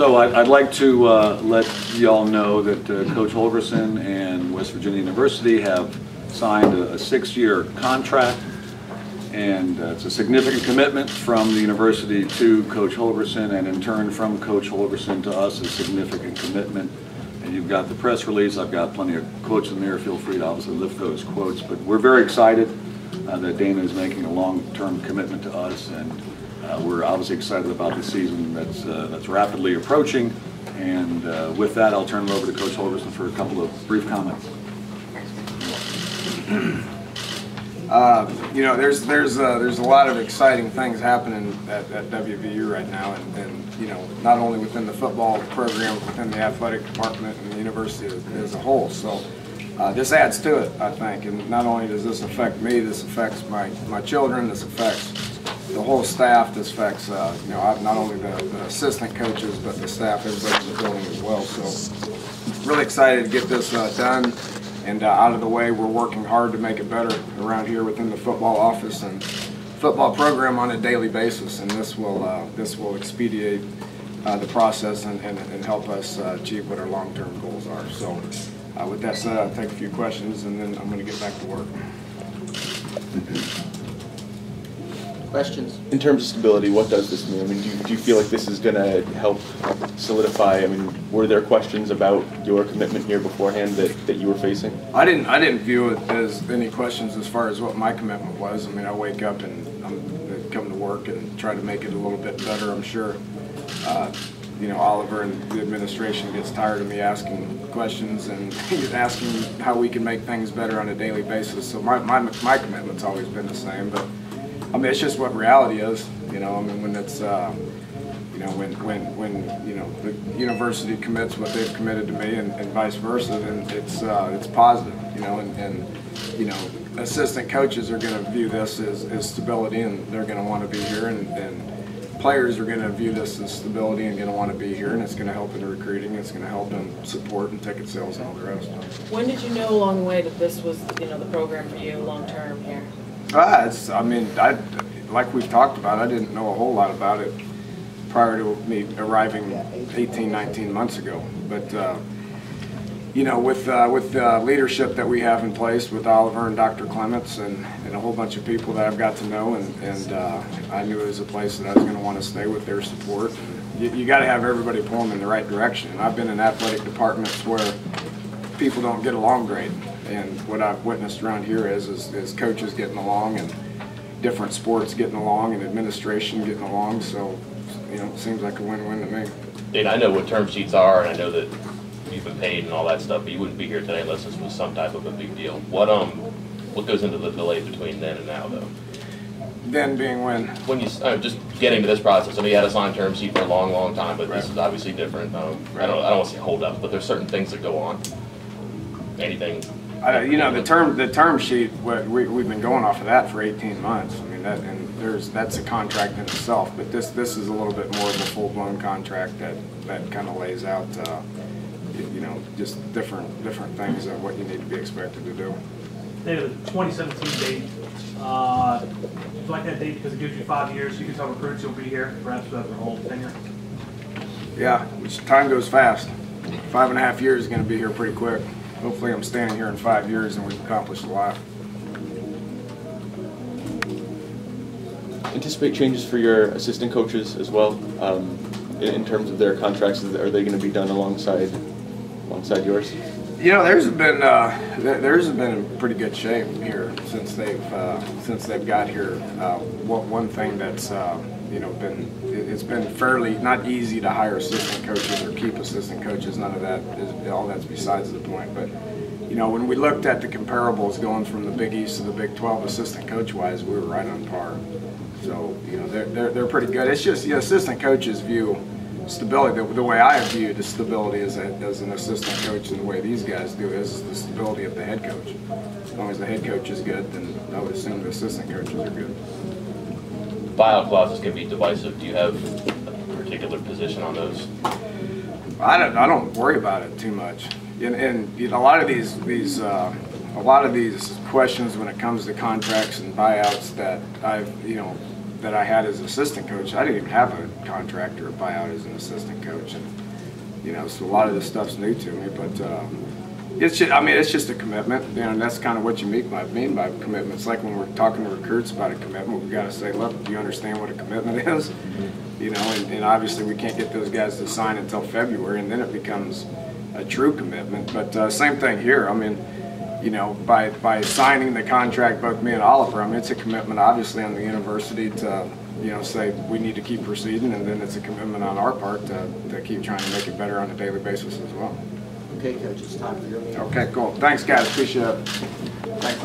So I'd like to let y'all know that Coach Holgorsen and West Virginia University have signed a 6-year contract, and it's a significant commitment from the university to Coach Holgorsen, and in turn from Coach Holgorsen to us, a significant commitment. And you've got the press release. I've got plenty of quotes in there. Feel free to obviously lift those quotes, but we're very excited that Dana is making a long-term commitment to us, and we're obviously excited about the season that's rapidly approaching. And with that, I'll turn it over to Coach Holgorsen for a couple of brief comments. You know, there's a lot of exciting things happening at WVU right now, and you know, not only within the football program, but within the athletic department and the university as a whole. So this adds to it, I think. And not only does this affect me, this affects my children. This affects the whole staff. This affects you know, not only the assistant coaches, but the staff, everybody in the building as well. So really excited to get this done and out of the way. We're working hard to make it better around here within the football office and football program on a daily basis, and this will expedite the process and help us achieve what our long-term goals are. So with that said, I'll take a few questions and then I'm going to get back to work. Questions? In terms of stability, what does this mean? I mean, do you feel like this is going to help solidify? I mean, were there questions about your commitment here beforehand that you were facing? I didn't view it as any questions as far as what my commitment was. I mean, I wake up and I'm come to work and try to make it a little bit better. I'm sure you know, Oliver and the administration gets tired of me asking questions and asking how we can make things better on a daily basis. So my commitment's always been the same, but I mean, it's just what reality is, you know. I mean, when it's, you know, when you know, the university commits what they've committed to me, and vice versa, then it's positive, you know. And you know, assistant coaches are going to view this as stability, and they're going to want to be here, and players are going to view this as stability and going to want to be here, and it's going to help in recruiting. It's going to help in support and ticket sales and all the rest. When did you know along the way that this was, you know, the program for you long term here? I mean, like we've talked about, I didn't know a whole lot about it prior to me arriving 18, 19 months ago. But you know, with the leadership that we have in place with Oliver and Dr. Clements and a whole bunch of people that I've got to know, and I knew it was a place that I was going to want to stay with their support. You got to have everybody pulling in the right direction. And I've been in athletic departments where people don't get along great. And what I've witnessed around here is coaches getting along, and different sports getting along, and administration getting along. So, you know, it seems like a win-win to me. Dana, I know what term sheets are, and I know that you've been paid and all that stuff, but you wouldn't be here today unless this was some type of a big deal. What goes into the delay between then and now, though? Then being when? When you just getting to this process. I mean, you had a signed term sheet for a long, long time, but This is obviously different. I don't want to say hold up, but there's certain things that go on. Anything? You know, the term sheet, we've been going off of that for 18 months. I mean, that's a contract in itself, but this is a little bit more of a full-blown contract that kind of lays out, you know, just different things of what you need to be expected to do. Dana, the 2017 date, you like that date because it gives you 5 years. You can tell recruits you'll be here, perhaps throughout their whole tenure. Yeah, which time goes fast. 5.5 years is going to be here pretty quick. Hopefully I'm standing here in 5 years and we've accomplished a lot. Anticipate changes for your assistant coaches as well, in terms of their contracts. Are they going to be done alongside yours? You know, theirs have been in pretty good shape here since they've got here. One thing that's you know, it's been fairly not easy to hire assistant coaches or keep assistant coaches. None of that is, all that's besides the point. But you know, when we looked at the comparables going from the Big East to the Big 12 assistant coach wise, we were right on par. So you know, they're pretty good. It's just, you know, assistant coaches view stability the way I view the stability as an assistant coach, and the way these guys do is the stability of the head coach. As long as the head coach is good, then I would assume the assistant coaches are good. Buyout clauses can be divisive. Do you have a particular position on those? I don't worry about it too much. And you know, a lot of these questions when it comes to contracts and buyouts that I had as assistant coach, I didn't even have a contract or a buyout as an assistant coach. And You know, so a lot of this stuff's new to me, but it's just, I mean, it's just a commitment, you know, and that's kind of what you mean by commitment. It's like when we're talking to recruits about a commitment, we've got to say, look, do you understand what a commitment is? You know, and obviously we can't get those guys to sign until February, and then it becomes a true commitment. But same thing here. I mean, you know, by signing the contract, both me and Oliver, I mean, it's a commitment obviously on the university to, you know, say we need to keep proceeding, and then it's a commitment on our part to keep trying to make it better on a daily basis as well. Okay, Coach, it's time for your meeting. Okay, cool. Thanks, guys. Appreciate it. Thanks.